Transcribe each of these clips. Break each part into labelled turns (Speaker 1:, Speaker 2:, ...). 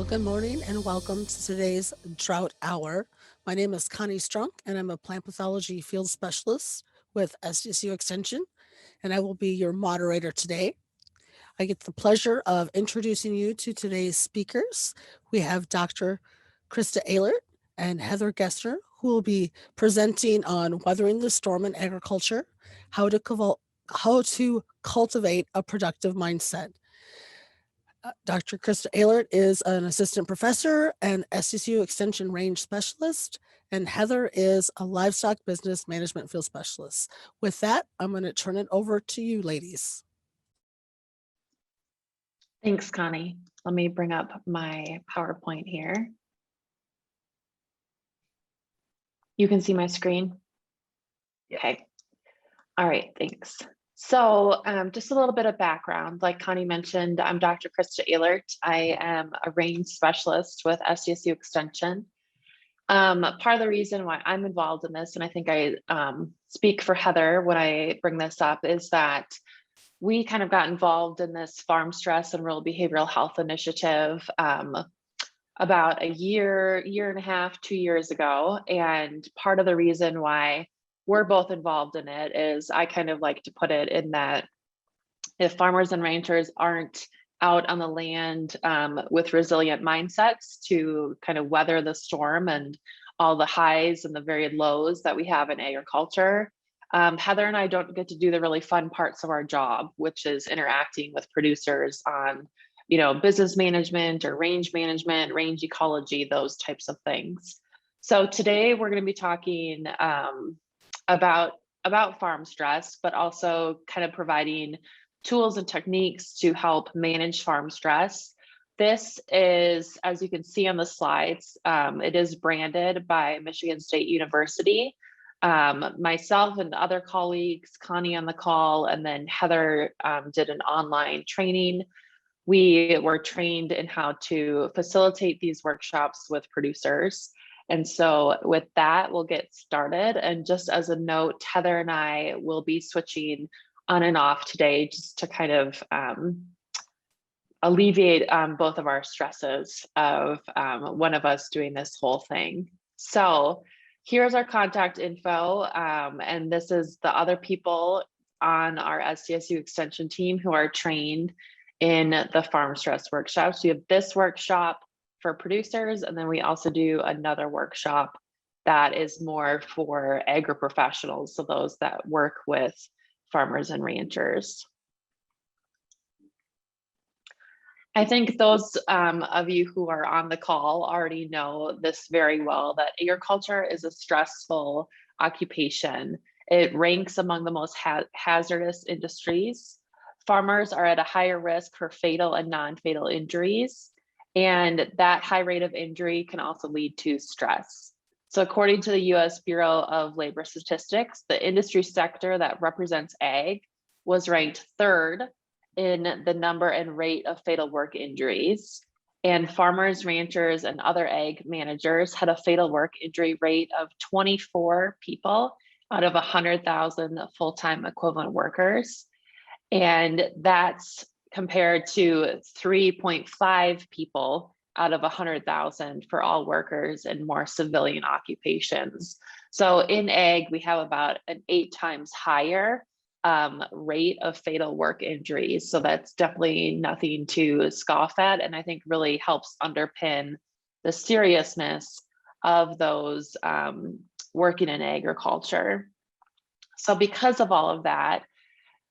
Speaker 1: good morning and welcome to today's Drought Hour. My name is Connie Strunk and I'm a plant pathology field specialist with SDSU Extension, and I will be your moderator today. I get the pleasure of introducing you to today's speakers. We have Dr. Krista Ehlert and Heather Gessner, who will be presenting on weathering the storm in agriculture, how to cultivate a productive mindset. Dr. Krista Ehlert is an assistant professor and SDSU Extension Range Specialist, and Heather is a livestock business management field specialist. With that, I'm going to turn it over to you, ladies.
Speaker 2: Thanks, Connie. Let me bring up my PowerPoint here. You can see my screen? Okay. All right, thanks. So just a little bit of background. Like Connie mentioned, I'm Dr. Krista Ehlert. I am a range specialist with SDSU Extension. Part of the reason why I'm involved in this, and I think I speak for Heather when I bring this up, is that we kind of got involved in this farm stress and rural behavioral health initiative about a year and a half, 2 years ago. And part of the reason why we're both involved in it is I kind of like to put it in that if farmers and ranchers aren't out on the land with resilient mindsets to kind of weather the storm and all the highs and the varied lows that we have in agriculture, Heather and I don't get to do the really fun parts of our job, which is interacting with producers on, business management or range management, range ecology, those types of things. So today we're going to be talking about farm stress, but also kind of providing tools and techniques to help manage farm stress. This is, as you can see on the slides, it is branded by Michigan State University. Myself and other colleagues, Connie on the call, and then Heather did an online training. We were trained in how to facilitate these workshops with producers. And so with that, we'll get started. And just as a note, Heather and I will be switching on and off today just to kind of alleviate both of our stresses of one of us doing this whole thing. So here's our contact info. And this is the other people on our SDSU Extension team who are trained in the farm stress workshops. We have this workshop for producers, and then we also do another workshop that is more for agri-professionals, so those that work with farmers and ranchers. I think those of you who are on the call already know this very well, that agriculture is a stressful occupation. It ranks among the most hazardous industries. Farmers are at a higher risk for fatal and non-fatal injuries. And that high rate of injury can also lead to stress. So according to the US Bureau of Labor Statistics, the industry sector that represents ag was ranked third in the number and rate of fatal work injuries. And farmers, ranchers, and other ag managers had a fatal work injury rate of 24 people out of 100,000 full-time equivalent workers. And that's compared to 3.5 people out of 100,000 for all workers and more civilian occupations. So in ag, we have about an 8 times higher rate of fatal work injuries. So that's definitely nothing to scoff at, and I think really helps underpin the seriousness of those working in agriculture. So because of all of that,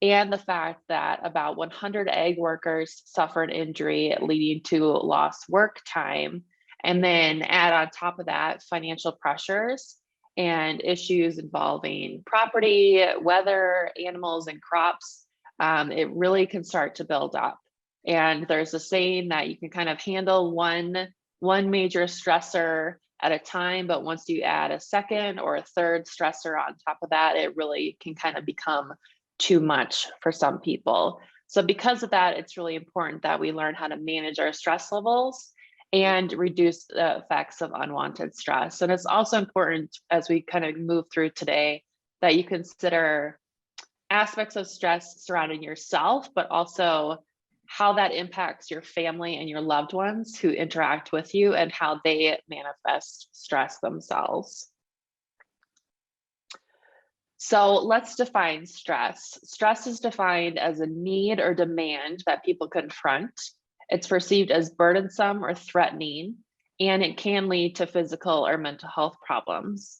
Speaker 2: and the fact that about 100 ag workers suffered injury leading to lost work time, and then add on top of that financial pressures and issues involving property, weather, animals, and crops, it really can start to build up. And there's a saying that you can kind of handle one major stressor at a time, but once you add a second or a third stressor on top of that, it really can kind of become too much for some people. So because of that, it's really important that we learn how to manage our stress levels and reduce the effects of unwanted stress. And it's also important, as we kind of move through today, that you consider aspects of stress surrounding yourself, but also how that impacts your family and your loved ones who interact with you and how they manifest stress themselves. So let's define stress. Stress is defined as a need or demand that people confront. It's perceived as burdensome or threatening, and it can lead to physical or mental health problems.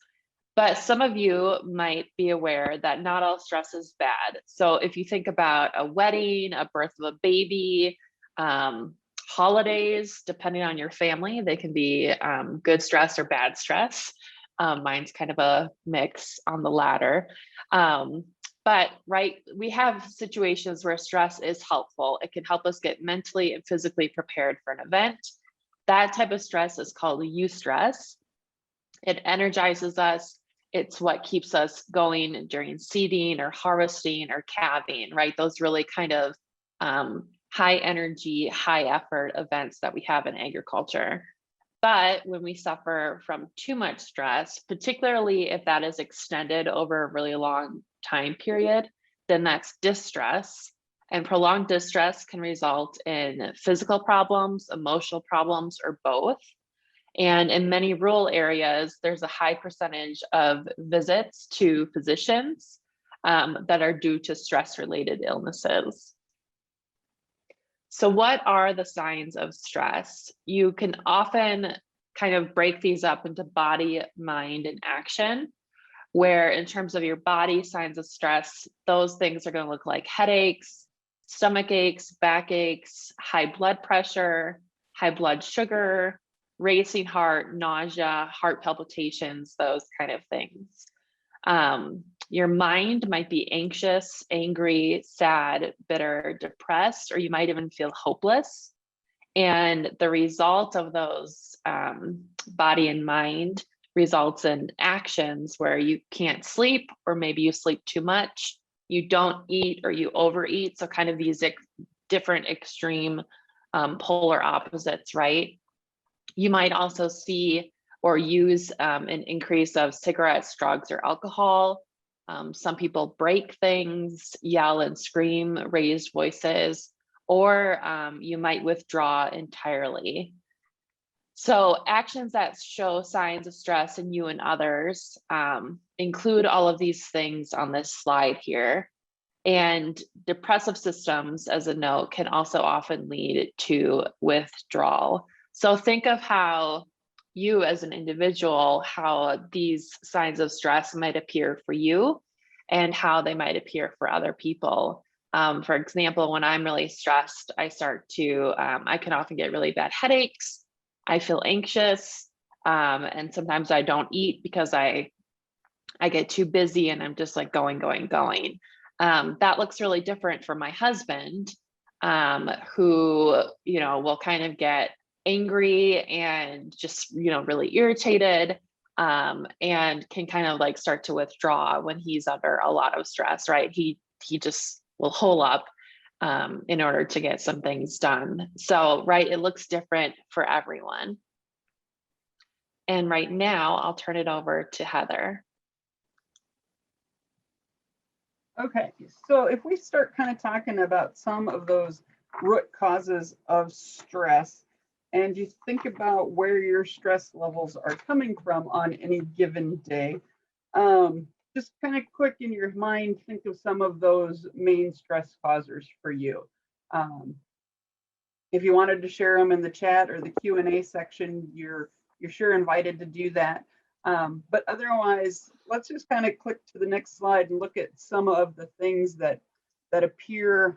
Speaker 2: But some of you might be aware that not all stress is bad. So if you think about a wedding, a birth of a baby, holidays, depending on your family, they can be good stress or bad stress. Mine's kind of a mix on the latter. But right, we have situations where stress is helpful. It can help us get mentally and physically prepared for an event. That type of stress is called eustress. It energizes us. It's what keeps us going during seeding or harvesting or calving, right? Those really kind of high energy, high effort events that we have in agriculture. But when we suffer from too much stress, particularly if that is extended over a really long time period, then that's distress. And prolonged distress can result in physical problems, emotional problems, or both. And in many rural areas, there's a high percentage of visits to physicians that are due to stress-related illnesses. So what are the signs of stress? You can often kind of break these up into body, mind, and action, where in terms of your body signs of stress, those things are going to look like headaches, stomach aches, back aches, high blood pressure, high blood sugar, racing heart, nausea, heart palpitations, those kind of things. Your mind might be anxious, angry, sad, bitter, depressed, or you might even feel hopeless. And the result of those body and mind results in actions where you can't sleep, or maybe you sleep too much, you don't eat, or you overeat. So kind of these different extreme polar opposites, right? You might also see or use an increase of cigarettes, drugs, or alcohol. Some people break things, yell and scream, raise voices, or you might withdraw entirely. So actions that show signs of stress in you and others include all of these things on this slide here. And depressive systems, as a note, can also often lead to withdrawal. So think of how you as an individual, how these signs of stress might appear for you and how they might appear for other people. For example, when I'm really stressed, I can often get really bad headaches. I feel anxious, and sometimes I don't eat because I get too busy and I'm just like going. That looks really different for my husband, who, will kind of get angry and just, really irritated, and can kind of like start to withdraw when he's under a lot of stress, right? He just will hole up in order to get some things done. So, right, it looks different for everyone. And right now, I'll turn it over to Heather.
Speaker 3: Okay, so if we start kind of talking about some of those root causes of stress, and you think about where your stress levels are coming from on any given day, just kind of quick in your mind, think of some of those main stress causers for you. If you wanted to share them in the chat or the Q&A section, you're sure invited to do that. But otherwise, let's just kind of click to the next slide and look at some of the things that appear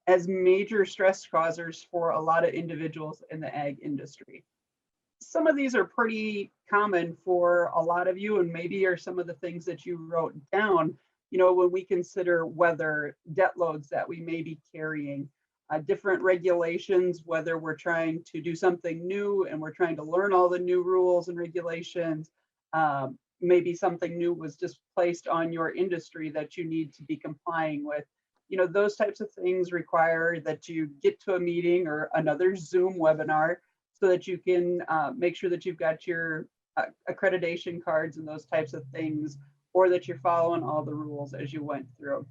Speaker 3: as major stress causers for a lot of individuals in the ag industry. Some of these are pretty common for a lot of you, and maybe are some of the things that you wrote down, when we consider weather, debt loads that we may be carrying, different regulations, whether we're trying to do something new and we're trying to learn all the new rules and regulations. Maybe something new was just placed on your industry that you need to be complying with. Those types of things require that you get to a meeting or another Zoom webinar so that you can make sure that you've got your accreditation cards and those types of things, or that you're following all the rules as you went through.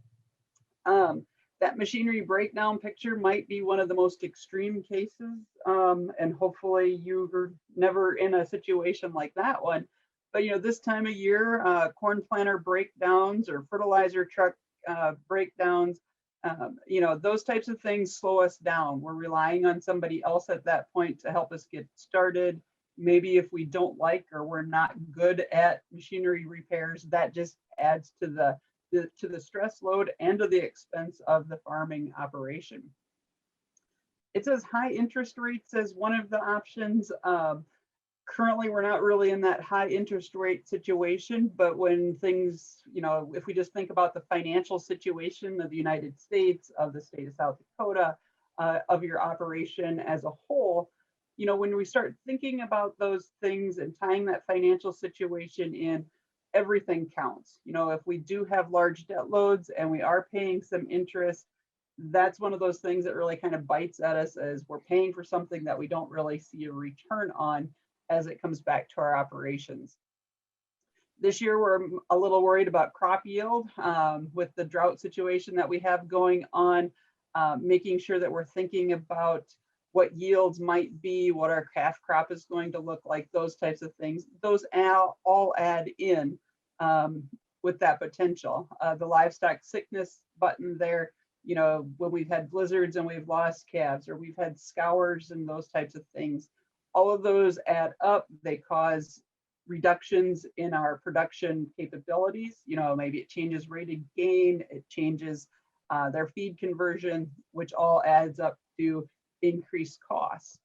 Speaker 3: That machinery breakdown picture might be one of the most extreme cases, and hopefully you're never in a situation like that one. But this time of year, corn planter breakdowns or fertilizer truck breakdowns, those types of things slow us down. We're relying on somebody else at that point to help us get started. Maybe if we don't like or we're not good at machinery repairs, that just adds to the stress load and to the expense of the farming operation. It says high interest rates as one of the options. Currently, we're not really in that high interest rate situation, but when things, if we just think about the financial situation of the United States, of the state of South Dakota, of your operation as a whole, when we start thinking about those things and tying that financial situation in, everything counts. If we do have large debt loads and we are paying some interest, that's one of those things that really kind of bites at us, as we're paying for something that we don't really see a return on as it comes back to our operations. This year, we're a little worried about crop yield with the drought situation that we have going on, making sure that we're thinking about what yields might be, what our calf crop is going to look like, those types of things. Those all add in with that potential. The livestock sickness button there, when we've had blizzards and we've lost calves, or we've had scours and those types of things, all of those add up. They cause reductions in our production capabilities. Maybe it changes rated gain, it changes their feed conversion, which all adds up to increased costs.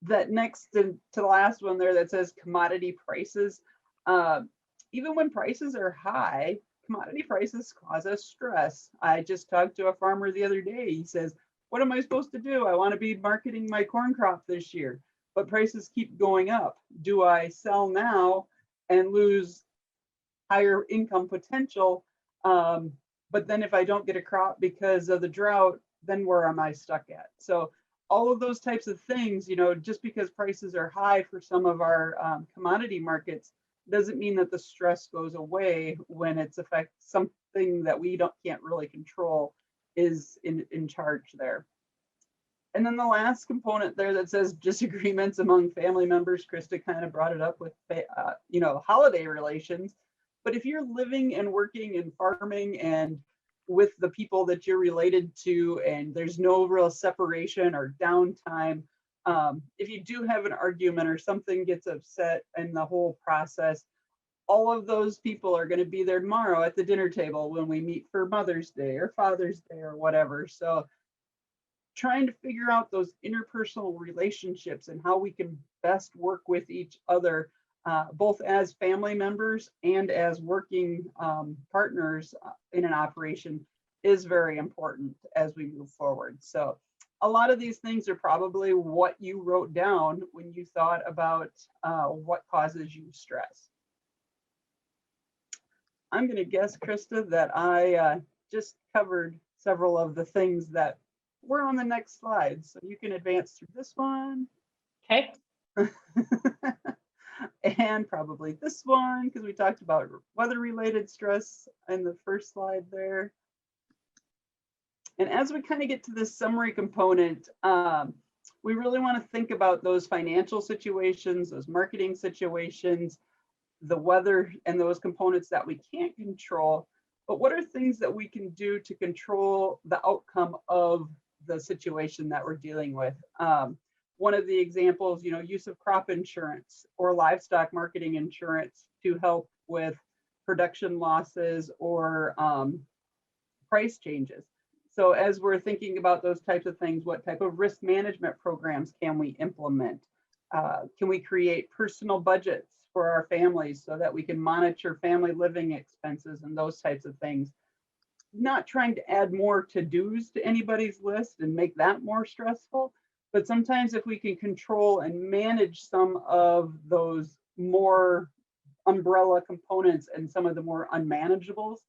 Speaker 3: That next to the last one there that says commodity prices. Even when prices are high, commodity prices cause us stress. I just talked to a farmer the other day. He says, what am I supposed to do? I want to be marketing my corn crop this year, but prices keep going up. Do I sell now and lose higher income potential? But then if I don't get a crop because of the drought, then where am I stuck at? So all of those types of things, just because prices are high for some of our commodity markets, doesn't mean that the stress goes away when it's something that we can't really control is in charge there. And then the last component there that says disagreements among family members, Krista kind of brought it up with, holiday relations. But if you're living and working and farming and with the people that you're related to, and there's no real separation or downtime, if you do have an argument or something gets upset in the whole process, all of those people are going to be there tomorrow at the dinner table when we meet for Mother's Day or Father's Day or whatever. So trying to figure out those interpersonal relationships and how we can best work with each other, both as family members and as working partners in an operation, is very important as we move forward. So a lot of these things are probably what you wrote down when you thought about what causes you stress. I'm going to guess, Krista, that I just covered several of the things that were on the next slide. So you can advance through this one.
Speaker 2: Okay.
Speaker 3: And probably this one, because we talked about weather-related stress in the first slide there. And as we kind of get to this summary component, we really want to think about those financial situations, those marketing situations, the weather, and those components that we can't control. But what are things that we can do to control the outcome of the situation that we're dealing with? One of the examples, use of crop insurance or livestock marketing insurance to help with production losses or price changes. So as we're thinking about those types of things, what type of risk management programs can we implement? Can we create personal budgets for our families so that we can monitor family living expenses and those types of things? Not trying to add more to-dos to anybody's list and make that more stressful, but sometimes if we can control and manage some of those more umbrella components and some of the more unmanageables,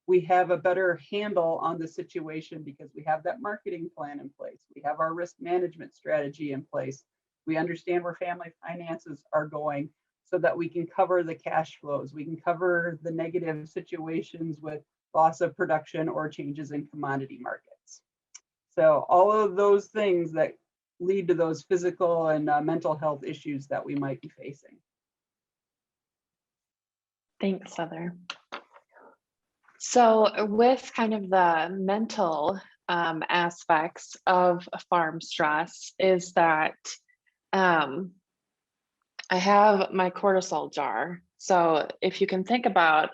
Speaker 3: we have a better handle on the situation because we have that marketing plan in place. We have our risk management strategy in place. We understand where family finances are going so that we can cover the cash flows. We can cover the negative situations with loss of production or changes in commodity markets. So all of those things that lead to those physical and mental health issues that we might be facing.
Speaker 2: Thanks, Heather. So with kind of the mental aspects of farm stress is that I have my cortisol jar. So if you can think about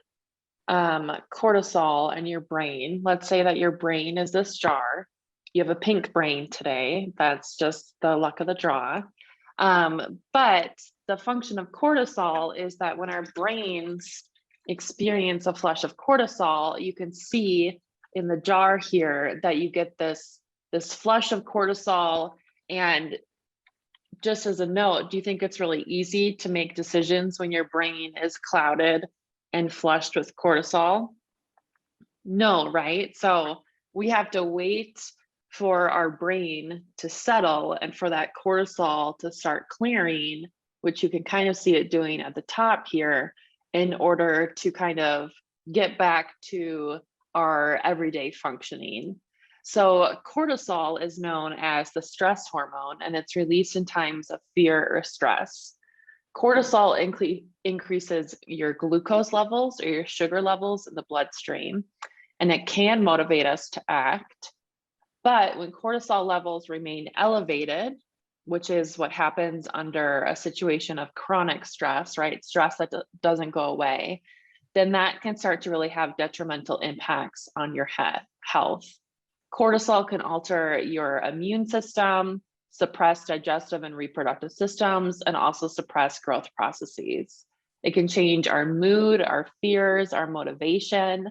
Speaker 2: cortisol and your brain, let's say that your brain is this jar. You have a pink brain today. That's just the luck of the draw. But the function of cortisol is that when our brains experience a flush of cortisol, you can see in the jar here that you get this flush of cortisol. And just as a note, do you think it's really easy to make decisions when your brain is clouded and flushed with cortisol? No, right? So we have to wait for our brain to settle and for that cortisol to start clearing, which you can kind of see it doing at the top here, in order to kind of get back to our everyday functioning. So cortisol is known as the stress hormone, and it's released in times of fear or stress. Cortisol increases your glucose levels or your sugar levels in the bloodstream, and it can motivate us to act. But when cortisol levels remain elevated, which is what happens under a situation of chronic stress, right? Stress that doesn't go away, then that can start to really have detrimental impacts on your health. Cortisol can alter your immune system, suppress digestive and reproductive systems, and also suppress growth processes. It can change our mood, our fears, our motivation.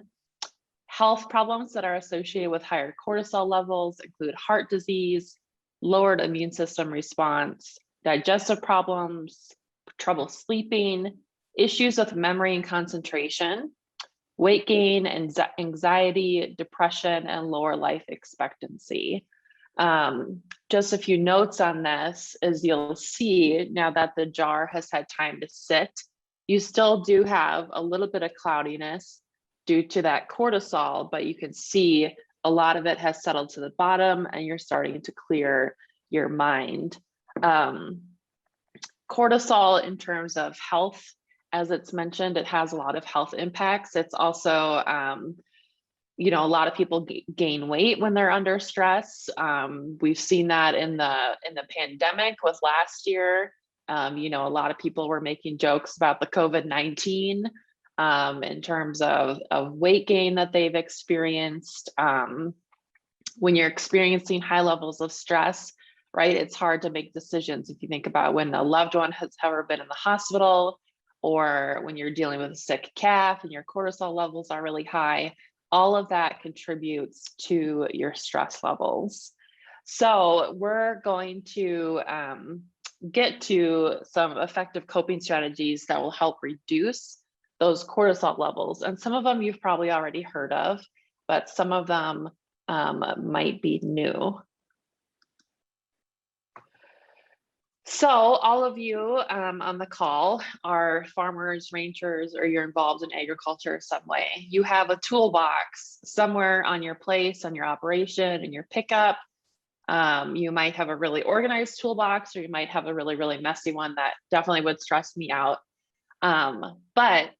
Speaker 2: Health problems that are associated with higher cortisol levels include heart disease, lowered immune system response, digestive problems, trouble sleeping, issues with memory and concentration, weight gain, anxiety, depression, and lower life expectancy. Just a few notes on this is you'll see now that the jar has had time to sit, you still do have a little bit of cloudiness due to that cortisol, but you can see a lot of it has settled to the bottom and you're starting to clear your mind. Cortisol in terms of health, as it's mentioned, it has a lot of health impacts. It's also, you know, a lot of people gain weight when they're under stress. We've seen that in the pandemic with last year. You know, a lot of people were making jokes about the COVID-19 in terms of weight gain that they've experienced. When you're experiencing high levels of stress, right, it's hard to make decisions. If you think about when a loved one has ever been in the hospital, or when you're dealing with a sick calf and your cortisol levels are really high, all of that contributes to your stress levels. So we're going to get to some effective coping strategies that will help reduce those cortisol levels. And some of them you've probably already heard of, but some of them might be new. So all of you on the call are farmers, ranchers, or you're involved in agriculture some way. You have a toolbox somewhere on your place, on your operation, in your pickup. You might have a really organized toolbox, or you might have a really, really messy one that definitely would stress me out. But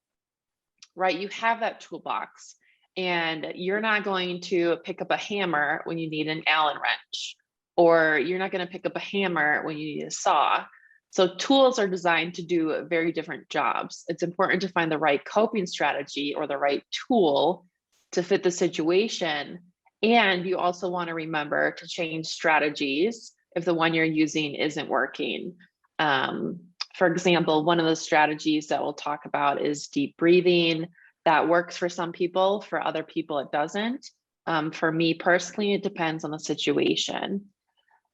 Speaker 2: right, you have that toolbox, and you're not going to pick up a hammer when you need an Allen wrench, or you're not going to pick up a hammer when you need a saw. So tools are designed to do very different jobs. It's important to find the right coping strategy or the right tool to fit the situation. And you also want to remember to change strategies if the one you're using isn't working. For example, one of the strategies that we'll talk about is deep breathing. That works for some people, for other people it doesn't. For me personally, it depends on the situation.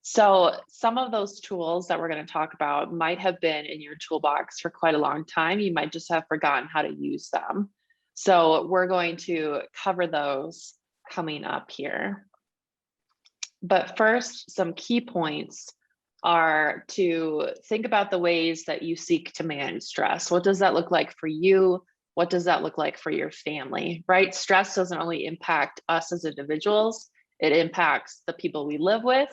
Speaker 2: So some of those tools that we're going to talk about might have been in your toolbox for quite a long time. You might just have forgotten how to use them. So we're going to cover those coming up here. But first, some key points are to think about the ways that you seek to manage stress. What does that look like for you? What does that look like for your family, right? Stress doesn't only impact us as individuals, It impacts the people we live with.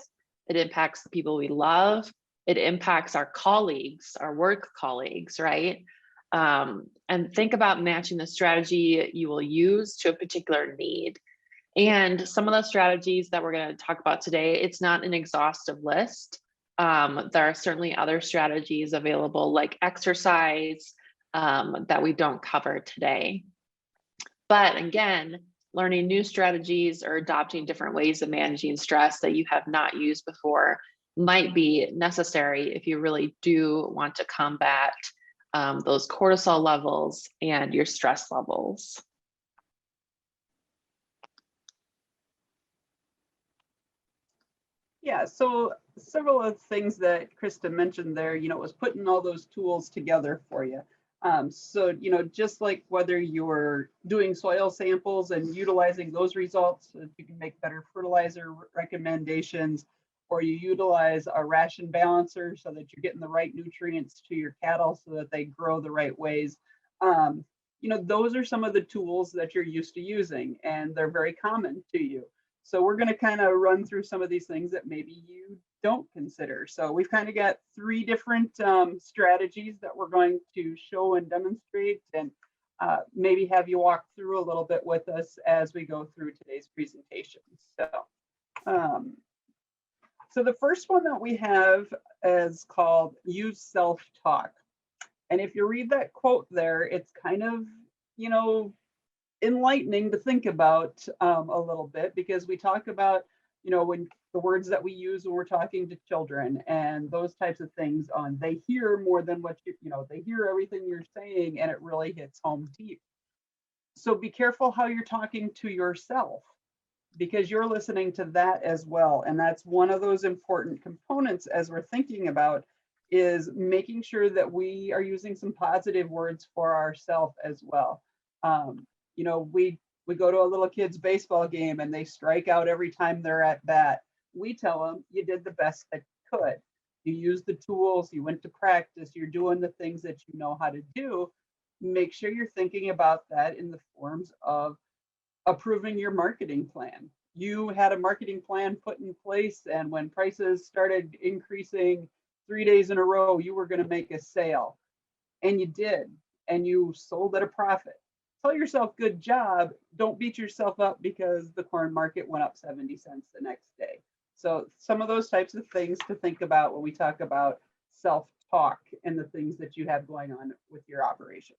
Speaker 2: It impacts the people we love. It impacts our colleagues, our work colleagues, right? And think about matching the strategy you will use to a particular need. And some of the strategies that we're going to talk about today, it's not an exhaustive list. There are certainly other strategies available like exercise that we don't cover today. But again, learning new strategies or adopting different ways of managing stress that you have not used before might be necessary if you really do want to combat those cortisol levels and your stress levels.
Speaker 3: Yeah, so several of the things that Krista mentioned there, was putting all those tools together for you. So, just like whether you're doing soil samples and utilizing those results so that you can make better fertilizer recommendations, or you utilize a ration balancer so that you're getting the right nutrients to your cattle so that they grow the right ways. Those are some of the tools that you're used to using, and they're very common to you. So we're going to kind of run through some of these things that maybe you don't consider. So we've kind of got 3 different strategies that we're going to show and demonstrate, and maybe have you walk through a little bit with us as we go through today's presentation. So the first one that we have is called Use Self-Talk. And if you read that quote there, it's kind of, enlightening to think about a little bit, because we talk about, when the words that we use when we're talking to children and those types of things they hear more than what they hear everything you're saying, and it really hits home deep. So be careful how you're talking to yourself, because you're listening to that as well. And that's one of those important components as we're thinking about, is making sure that we are using some positive words for ourselves as well. We go to a little kid's baseball game and they strike out every time they're at bat. We tell them, you did the best that you could. You used the tools, you went to practice, you're doing the things that you know how to do. Make sure you're thinking about that in the forms of approving your marketing plan. You had a marketing plan put in place, and when prices started increasing 3 days in a row, you were going to make a sale, and you did, and you sold at a profit. Tell yourself, good job. Don't beat yourself up because the corn market went up 70 cents the next day. So some of those types of things to think about when we talk about self-talk and the things that you have going on with your operations.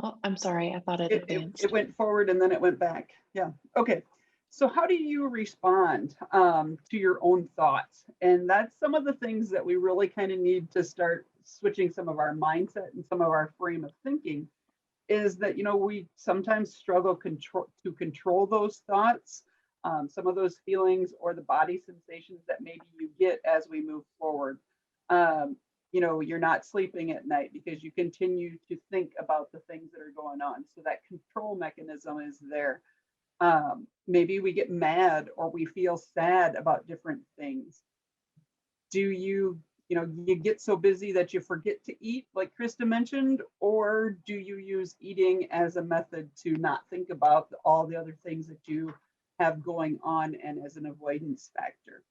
Speaker 2: Oh, I'm sorry, I thought it advanced.
Speaker 3: It went forward and then it went back. Yeah, okay. So how do you respond to your own thoughts? And that's some of the things that we really kind of need to start switching some of our mindset and some of our frame of thinking, is that, we sometimes struggle to control those thoughts, some of those feelings or the body sensations that maybe you get as we move forward. You're not sleeping at night because you continue to think about the things that are going on. So that control mechanism is there. Maybe we get mad or we feel sad about different things. Do you get so busy that you forget to eat, like Krista mentioned, or do you use eating as a method to not think about all the other things that you have going on and as an avoidance factor?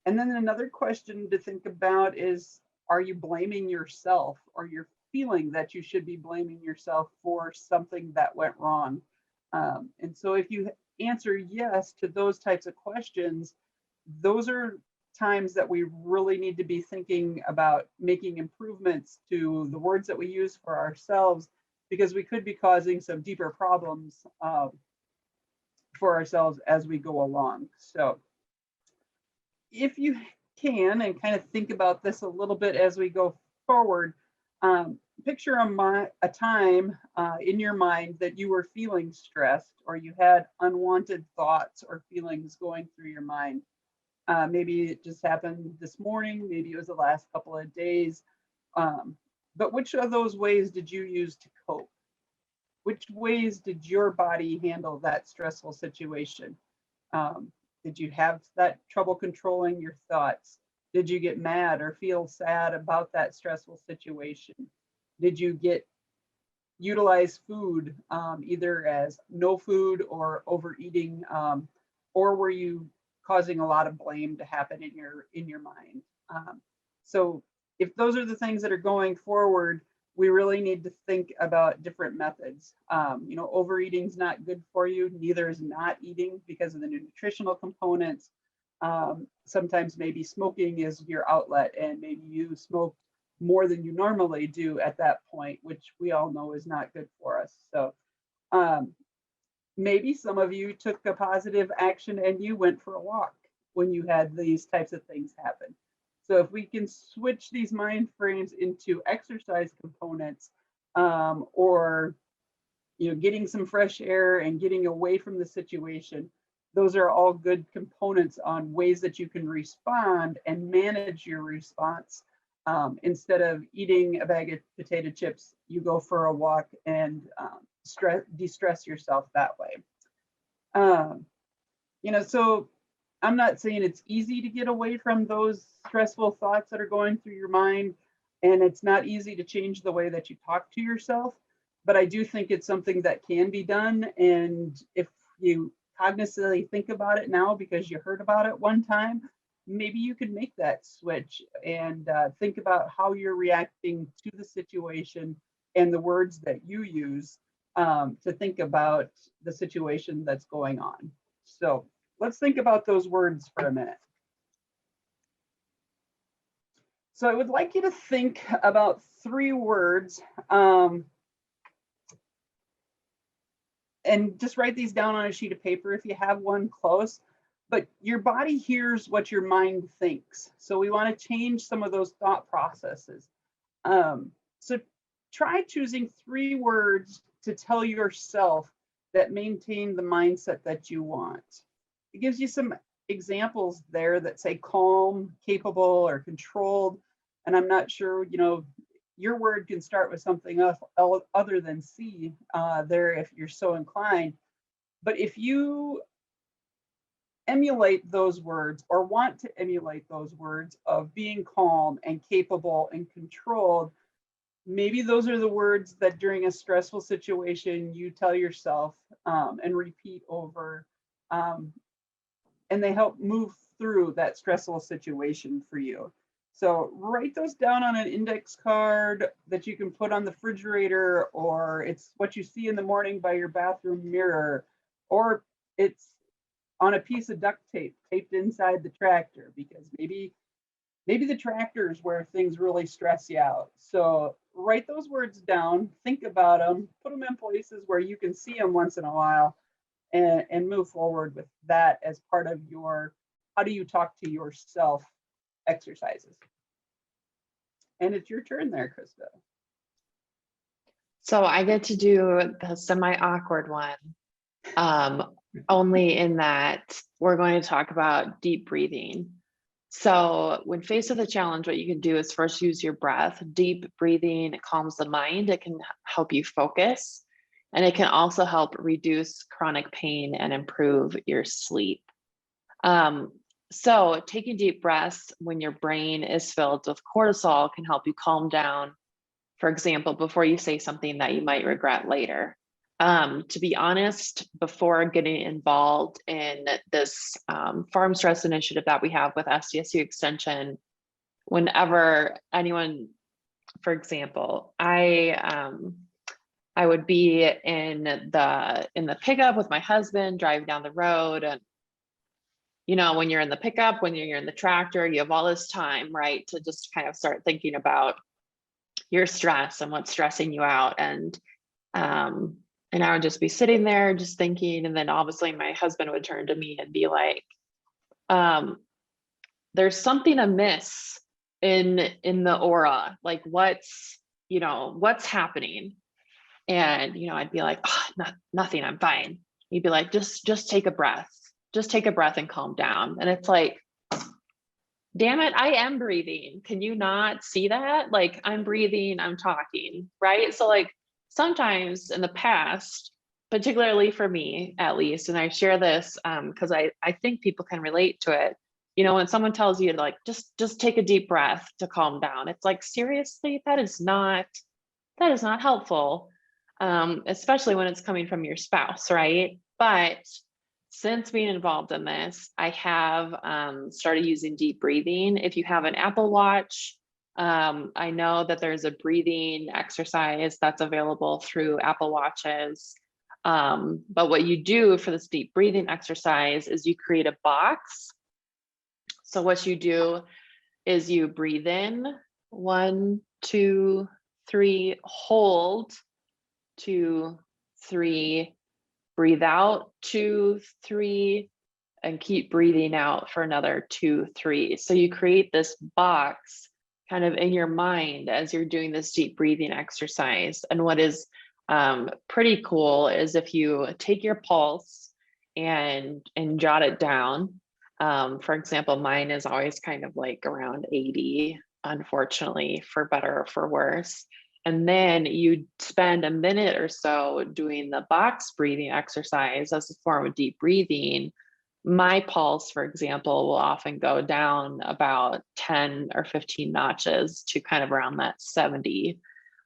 Speaker 3: And then another question to think about is, are you blaming yourself, or you're feeling that you should be blaming yourself for something that went wrong? And so if you answer yes to those types of questions, those are times that we really need to be thinking about making improvements to the words that we use for ourselves, because we could be causing some deeper problems for ourselves as we go along. So if you can, and kind of think about this a little bit as we go forward, picture a time in your mind that you were feeling stressed, or you had unwanted thoughts or feelings going through your mind. Maybe it just happened this morning, maybe it was the last couple of days. But which of those ways did you use to cope? Which ways did your body handle that stressful situation? Did you have that trouble controlling your thoughts? Did you get mad or feel sad about that stressful situation? Did you get utilize food either as no food or overeating, or were you causing a lot of blame to happen in your mind? So if those are the things that are going forward, we really need to think about different methods. Overeating is not good for you. Neither is not eating because of the nutritional components. Sometimes maybe smoking is your outlet, and maybe you smoke more than you normally do at that point, which we all know is not good for us. So maybe some of you took a positive action and you went for a walk when you had these types of things happen. So if we can switch these mind frames into exercise components, or getting some fresh air and getting away from the situation, those are all good components on ways that you can respond and manage your response. Instead of eating a bag of potato chips, you go for a walk and de-stress yourself that way. So I'm not saying it's easy to get away from those stressful thoughts that are going through your mind, and it's not easy to change the way that you talk to yourself, but I do think it's something that can be done. And if you cognitively think about it now because you heard about it one time, maybe you could make that switch and think about how you're reacting to the situation and the words that you use to think about the situation that's going on. So let's think about those words for a minute. So I would like you to think about 3 words, and just write these down on a sheet of paper if you have one close. But your body hears what your mind thinks. So we want to change some of those thought processes. So try choosing 3 words to tell yourself that maintain the mindset that you want. It gives you some examples there that say calm, capable, or controlled. And I'm not sure, your word can start with something else other than C there if you're so inclined. But if you emulate those words or want to emulate those words of being calm and capable and controlled, maybe those are the words that during a stressful situation you tell yourself and repeat over, and they help move through that stressful situation for you. So write those down on an index card that you can put on the refrigerator, or it's what you see in the morning by your bathroom mirror, or it's on a piece of duct tape taped inside the tractor, because maybe the tractor is where things really stress you out. So write those words down, think about them, put them in places where you can see them once in a while, and move forward with that as part of your how do you talk to yourself exercises. And it's your turn there, Krista.
Speaker 2: So I get to do the semi-awkward one, only in that we're going to talk about deep breathing. So when faced with a challenge, what you can do is first use your breath. Deep breathing, it calms the mind. It can help you focus, and it can also help reduce chronic pain and improve your sleep. So taking deep breaths when your brain is filled with cortisol can help you calm down, for example, before you say something that you might regret later. To be honest, before getting involved in this farm stress initiative that we have with SDSU Extension, whenever anyone, for example, I would be in the pickup with my husband driving down the road, and when you're in the pickup, when you're in the tractor, you have all this time, right, to just kind of start thinking about your stress and what's stressing you out. And I would just be sitting there just thinking, and then obviously my husband would turn to me and be like, there's something amiss in the aura, like what's happening? And I'd be like, oh, nothing, I'm fine. He'd be like, just take a breath. Just take a breath and calm down. And it's like, damn it, I am breathing. Can you not see that? Like, I'm breathing, I'm talking, right? So like sometimes in the past, particularly for me at least, and I share this because I think people can relate to it. When someone tells you to like, just take a deep breath to calm down, it's like, seriously, that is not helpful. especially when it's coming from your spouse, right? But since being involved in this, I have started using deep breathing. If you have an Apple Watch, I know that there's a breathing exercise that's available through Apple Watches. But what you do for this deep breathing exercise is you create a box. So what you do is you breathe in 1, 2, 3, hold 2, 3, breathe out 2, 3, and keep breathing out for another 2, 3. So you create this box kind of in your mind as you're doing this deep breathing exercise. And what is pretty cool is if you take your pulse and jot it down. For example, mine is always kind of like around 80, unfortunately, for better or for worse. And then you spend a minute or so doing the box breathing exercise as a form of deep breathing. My pulse, for example, will often go down about 10 or 15 notches to kind of around that 70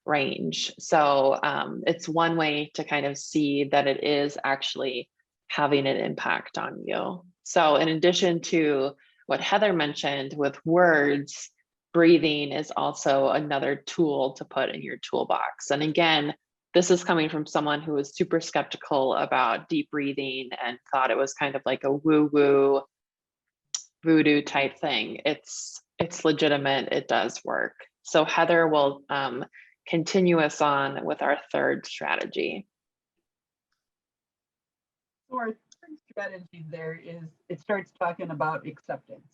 Speaker 2: range. So it's one way to kind of see that it is actually having an impact on you. So in addition to what Heather mentioned with words, breathing is also another tool to put in your toolbox. And again, this is coming from someone who was super skeptical about deep breathing and thought it was kind of like a woo-woo voodoo type thing. It's legitimate, it does work. So Heather will continue us on with our third strategy.
Speaker 3: So our third strategy there is it starts talking about acceptance.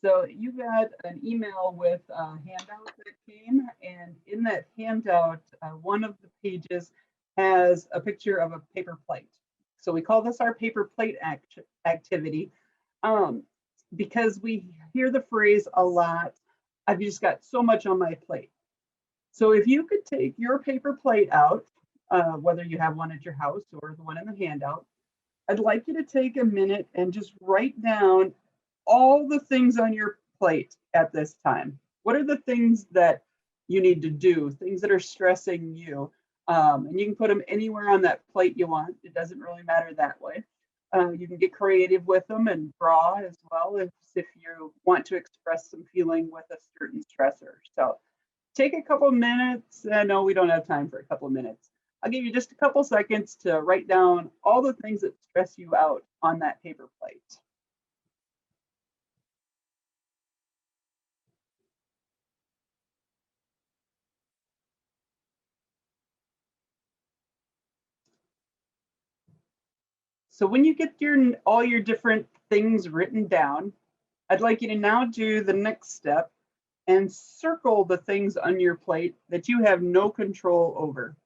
Speaker 3: So you got an email with a handout that came, and in that handout, one of the pages has a picture of a paper plate. So we call this our paper plate activity because we hear the phrase a lot, I've just got so much on my plate. So if you could take your paper plate out, whether you have one at your house or the one in the handout, I'd like you to take a minute and just write down all the things on your plate at this time. What are the things that you need to do, things that are stressing you? And you can put them anywhere on that plate you want. It doesn't really matter that way. You can get creative with them and draw as well if you want to express some feeling with a certain stressor. So take a couple minutes. I know we don't have time for a couple of minutes. I'll give you just a couple seconds to write down all the things that stress you out on that paper plate. So when you get all your different things written down, I'd like you to now do the next step and circle the things on your plate that you have no control over.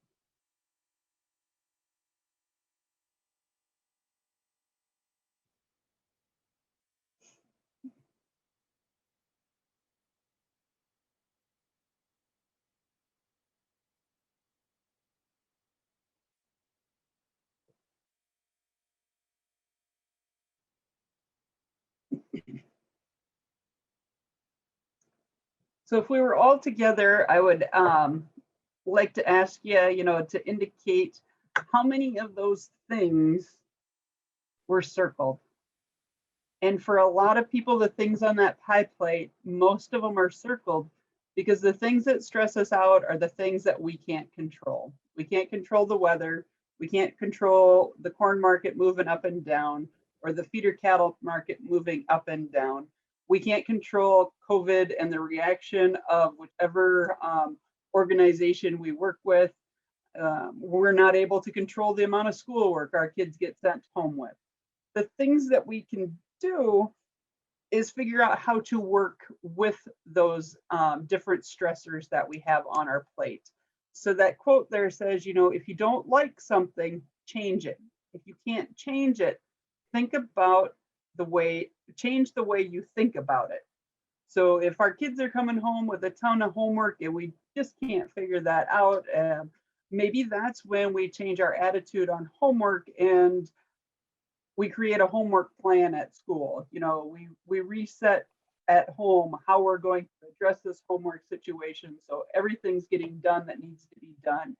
Speaker 3: So if we were all together, I would like to ask you, to indicate how many of those things were circled. And for a lot of people, the things on that pie plate, most of them are circled because the things that stress us out are the things that we can't control. We can't control the weather. We can't control the corn market moving up and down or the feeder cattle market moving up and down. We can't control COVID and the reaction of whichever organization we work with. We're not able to control the amount of schoolwork our kids get sent home with. The things that we can do is figure out how to work with those different stressors that we have on our plate. So that quote there says, if you don't like something, change it. If you can't change it, change the way you think about it. So if our kids are coming home with a ton of homework and we just can't figure that out, maybe that's when we change our attitude on homework and we create a homework plan at school. We reset at home how we're going to address this homework situation so everything's getting done that needs to be done.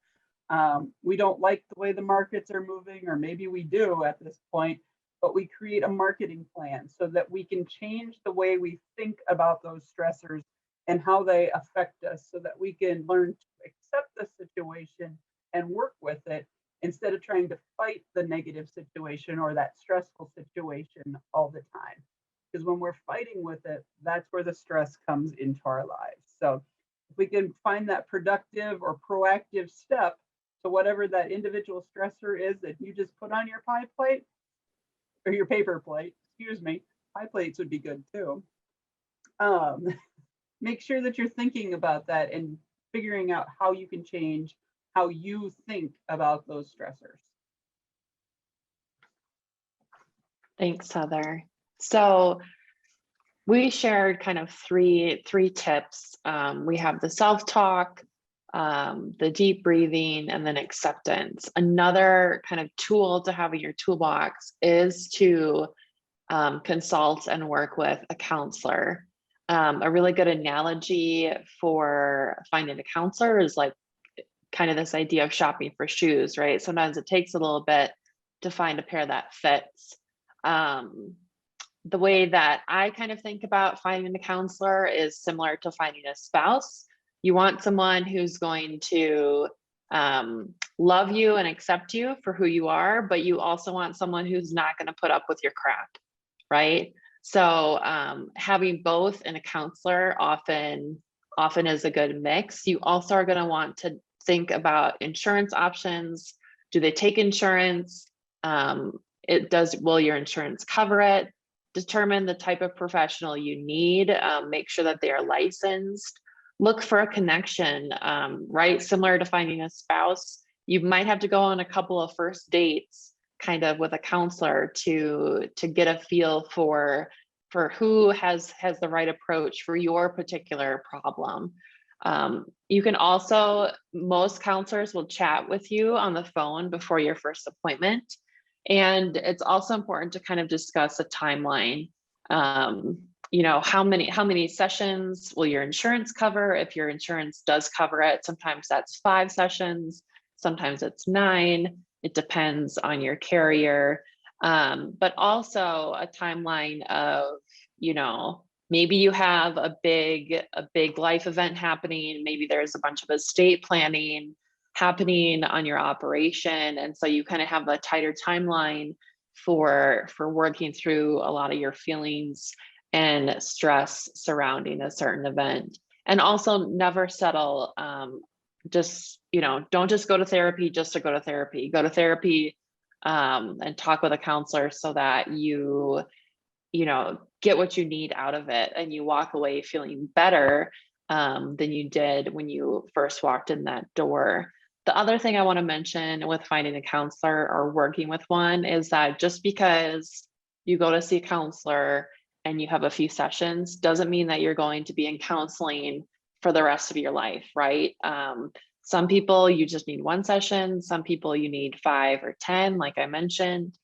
Speaker 3: We don't like the way the markets are moving, or maybe we do at this point, but we create a marketing plan so that we can change the way we think about those stressors and how they affect us, so that we can learn to accept the situation and work with it instead of trying to fight the negative situation or that stressful situation all the time. Because when we're fighting with it, that's where the stress comes into our lives. So if we can find that productive or proactive step to whatever that individual stressor is that you just put on your pie plate or your paper plate, excuse me, pie plates would be good too. Make sure that you're thinking about that and figuring out how you can change how you think about those stressors.
Speaker 2: Thanks, Heather. So we shared kind of three tips. We have the self-talk, the deep breathing, and then acceptance. Another kind of tool to have in your toolbox is to consult and work with a counselor. A really good analogy for finding a counselor is like kind of this idea of shopping for shoes, right? Sometimes it takes a little bit to find a pair that fits. The way that I kind of think about finding a counselor is similar to finding a spouse. You want someone who's going to love you and accept you for who you are, but you also want someone who's not going to put up with your crap, right? So having both in a counselor often is a good mix. You also are going to want to think about insurance options. Do they take insurance? Will your insurance cover it? Determine the type of professional you need. Make sure that they are licensed. Look for a connection, right? Similar to finding a spouse, you might have to go on a couple of first dates kind of with a counselor to get a feel for who has the right approach for your particular problem. You can also, most counselors will chat with you on the phone before your first appointment. And it's also important to kind of discuss a timeline. You know, how many sessions will your insurance cover? If your insurance does cover it, sometimes that's 5 sessions, sometimes it's 9. It depends on your carrier. But also a timeline of, you know, maybe you have a big life event happening. Maybe there's a bunch of estate planning happening on your operation. And so you kind of have a tighter timeline for working through a lot of your feelings and stress surrounding a certain event. And also never settle. Just, you know, don't just go to therapy just to go to therapy. Go to therapy and talk with a counselor so that you know, get what you need out of it and you walk away feeling better than you did when you first walked in that door. The other thing I want to mention with finding a counselor or working with one is that just because you go to see a counselor and you have a few sessions doesn't mean that you're going to be in counseling for the rest of your life, right? Some people you just need 1 session, some people you need 5 or 10, like I mentioned.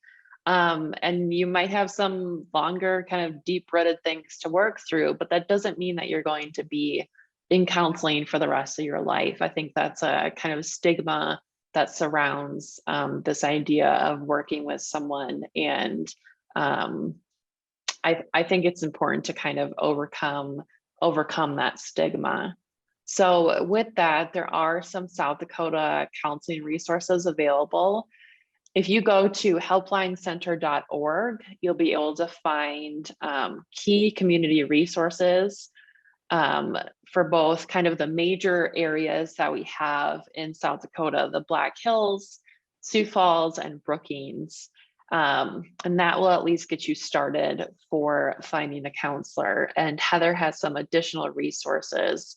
Speaker 2: And you might have some longer kind of deep-rooted things to work through, but that doesn't mean that you're going to be in counseling for the rest of your life. I think that's a kind of stigma that surrounds this idea of working with someone. And I think it's important to kind of overcome that stigma. So with that, there are some South Dakota counseling resources available. If you go to helplinecenter.org, you'll be able to find key community resources for both kind of the major areas that we have in South Dakota, the Black Hills, Sioux Falls, and Brookings. And that will at least get you started for finding a counselor. And Heather has some additional resources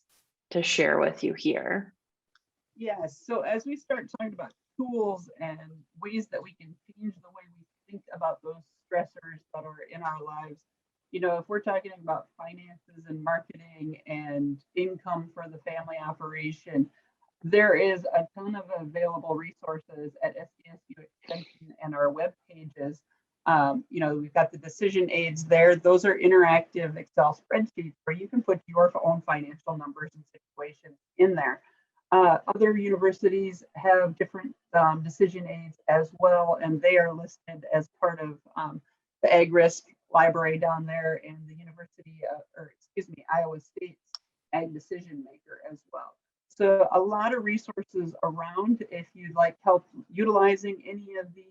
Speaker 2: to share with you here.
Speaker 3: Yes, so as we start talking about tools and ways that we can change the way we think about those stressors that are in our lives, you know, if we're talking about finances and marketing and income for the family operation, there is a ton of available resources at SDSU Extension and our web pages. You know, we've got the decision aids there. Those are interactive Excel spreadsheets where you can put your own financial numbers and situations in there. Other universities have different decision aids as well, and they are listed as part of the Ag Risk Library down there, and the University, or excuse me, Iowa State's Ag Decision Maker as well. So a lot of resources around if you'd like help utilizing any of these.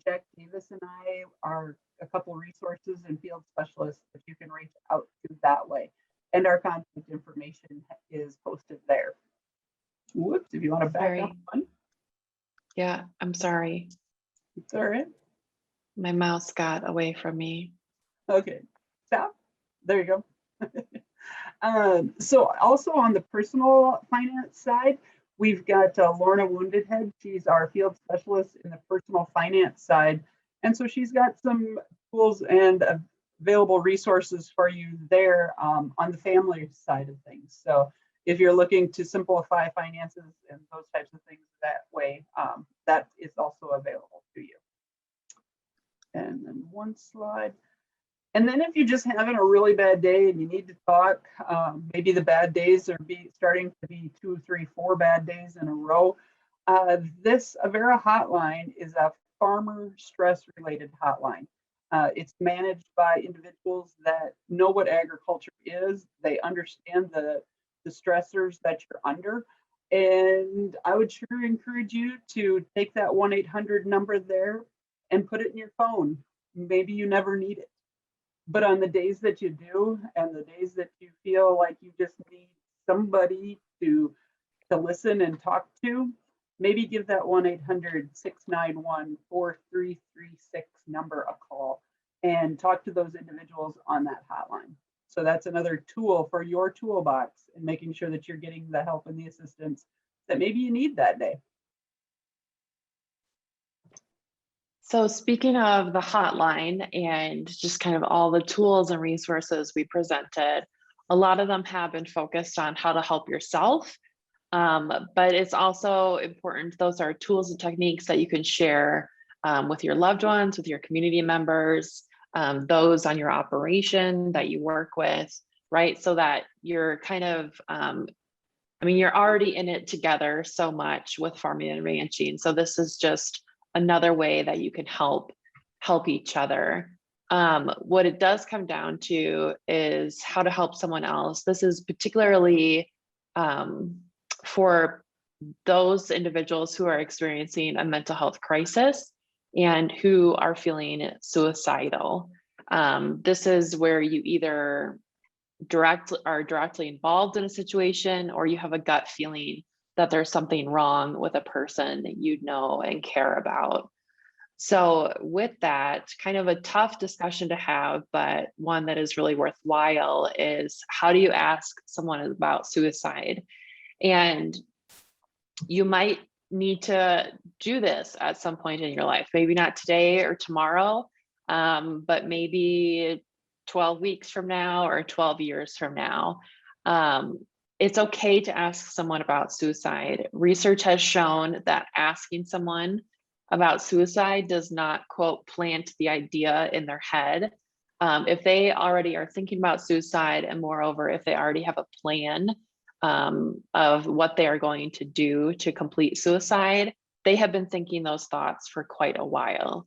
Speaker 3: Jack Davis and I are a couple resources and field specialists that you can reach out to that way. And our contact information is posted there. Whoops, if you want to back up one.
Speaker 2: Yeah, I'm sorry.
Speaker 3: It's all right.
Speaker 2: My mouse got away from me.
Speaker 3: Okay, stop. There you go. So also on the personal finance side, we've got Lorna Woundedhead. She's our field specialist in the personal finance side. And so she's got some tools and available resources for you there on the family side of things. So if you're looking to simplify finances and those types of things that way, that is also available to you. And then one slide. And then if you're just having a really bad day and you need to talk, maybe the bad days are starting to be 2, 3, 4 bad days in a row. This Avera hotline is a farmer stress related hotline. It's managed by individuals that know what agriculture is. They understand the stressors that you're under. And I would sure encourage you to take that 1-800 number there and put it in your phone. Maybe you never need it. But on the days that you do, and the days that you feel like you just need somebody to listen and talk to, maybe give that 1-800-691-4336 number a call and talk to those individuals on that hotline. So that's another tool for your toolbox and making sure that you're getting the help and the assistance that maybe you need that day.
Speaker 2: So speaking of the hotline and just kind of all the tools and resources we presented, a lot of them have been focused on how to help yourself. But it's also important, those are tools and techniques that you can share with your loved ones, with your community members, those on your operation that you work with, right? So that you're kind of, you're already in it together so much with farming and ranching. So this is just another way that you can help each other. What it does come down to is how to help someone else. This is particularly for those individuals who are experiencing a mental health crisis and who are feeling suicidal. This is where you either are directly involved in a situation, or you have a gut feeling that there's something wrong with a person that you know and care about. So with that, kind of a tough discussion to have, but one that is really worthwhile, is how do you ask someone about suicide? And you might need to do this at some point in your life, maybe not today or tomorrow, but maybe 12 weeks from now or 12 years from now. It's okay to ask someone about suicide. Research has shown that asking someone about suicide does not, quote, plant the idea in their head. If they already are thinking about suicide, and moreover, if they already have a plan of what they are going to do to complete suicide, they have been thinking those thoughts for quite a while.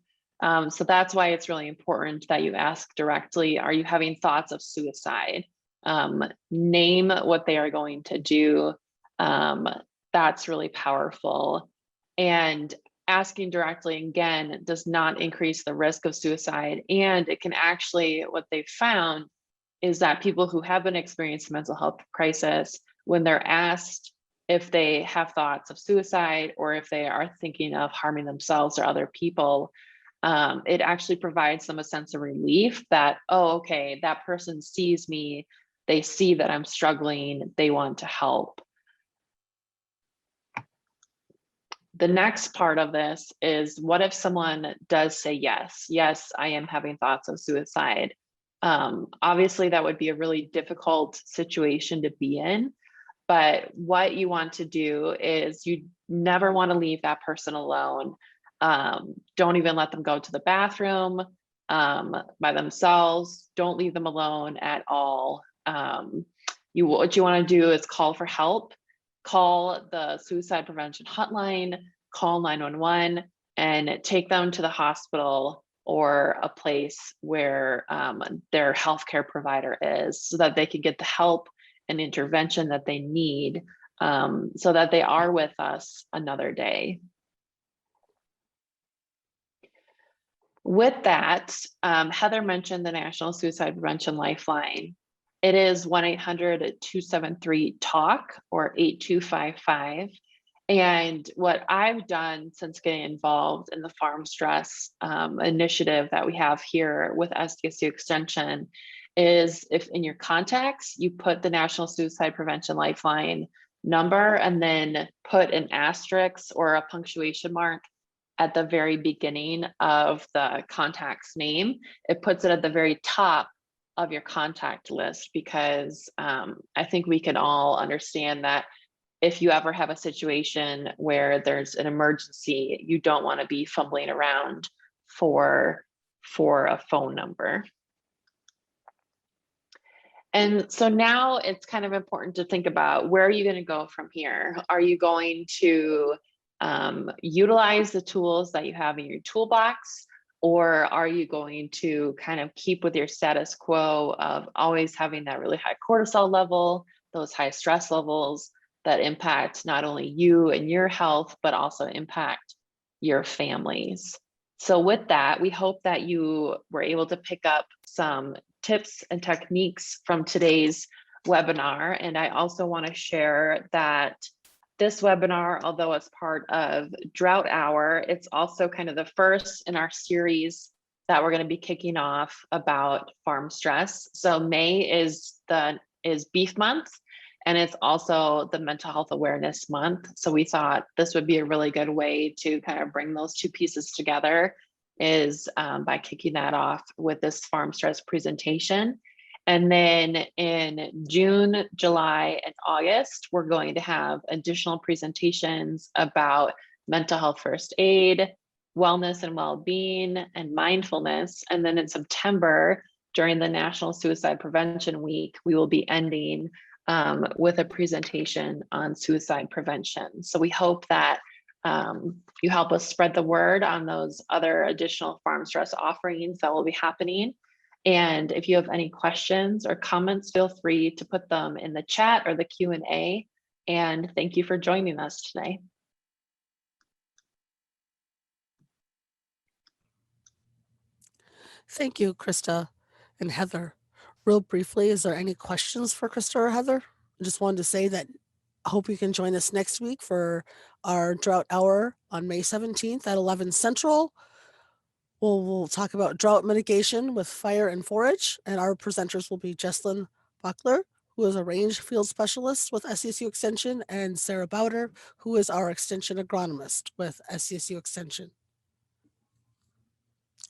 Speaker 2: So that's why it's really important that you ask directly, are you having thoughts of suicide? Name what they are going to do. That's really powerful. And asking directly, again, does not increase the risk of suicide. And it can actually, what they've found is that people who have been experiencing mental health crisis, when they're asked if they have thoughts of suicide or if they are thinking of harming themselves or other people, it actually provides them a sense of relief that, oh, okay, that person sees me, they see that I'm struggling, they want to help. The next part of this is, what if someone does say, yes, I am having thoughts of suicide? Obviously, that would be a really difficult situation to be in. But what you want to do is you never want to leave that person alone. Don't even let them go to the bathroom by themselves. Don't leave them alone at all. What you want to do is call for help. call the suicide prevention hotline, call 911, and take them to the hospital or a place where their healthcare provider is, so that they can get the help and intervention that they need, so that they are with us another day. With that, Heather mentioned the National Suicide Prevention Lifeline. It is 1-800-273-TALK or 8255. And what I've done since getting involved in the farm stress initiative that we have here with SDSU Extension is, if in your contacts, you put the National Suicide Prevention Lifeline number and then put an asterisk or a punctuation mark at the very beginning of the contact's name, it puts it at the very top of your contact list, because I think we can all understand that if you ever have a situation where there's an emergency, you don't want to be fumbling around for a phone number. And so now it's kind of important to think about, where are you going to go from here? Are you going to utilize the tools that you have in your toolbox, or are you going to kind of keep with your status quo of always having that really high cortisol level, those high stress levels that impact not only you and your health, but also impact your families? So with that, we hope that you were able to pick up some tips and techniques from today's webinar. And I also want to share that this webinar, although it's part of Drought Hour, it's also kind of the first in our series that we're going to be kicking off about farm stress. So May is Beef Month, and it's also the Mental Health Awareness Month. So we thought this would be a really good way to kind of bring those two pieces together, is by kicking that off with this farm stress presentation. And then in June, July, and August, we're going to have additional presentations about mental health first aid, wellness and well-being, and mindfulness. And then in September, during the National Suicide Prevention Week, we will be ending with a presentation on suicide prevention. So we hope that you help us spread the word on those other additional farm stress offerings that will be happening. And if you have any questions or comments, feel free to put them in the chat or the Q&A. And thank you for joining us today.
Speaker 1: Thank you, Krista and Heather. Real briefly, is there any questions for Krista or Heather? I just wanted to say that I hope you can join us next week for our Drought Hour on May 17th at 11 Central. We'll talk about drought mitigation with fire and forage, and our presenters will be Jesslyn Buckler, who is a range field specialist with SDSU Extension, and Sarah Bowder, who is our extension agronomist with SDSU Extension.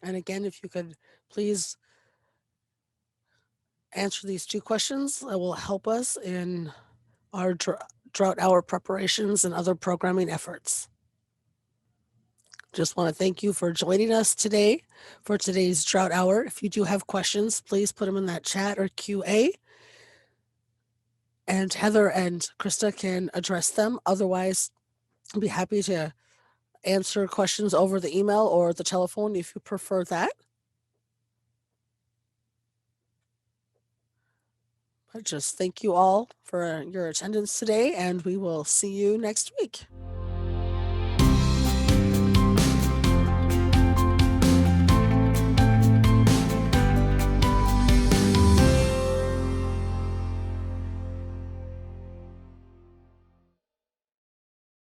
Speaker 1: And again, if you could please answer these two questions, that will help us in our Drought Hour preparations and other programming efforts. Just want to thank you for joining us today for today's Drought Hour. If you do have questions, please put them in that chat or QA, and Heather and Krista can address them. Otherwise, I'll be happy to answer questions over the email or the telephone if you prefer that. But just thank you all for your attendance today, and we will see you next week.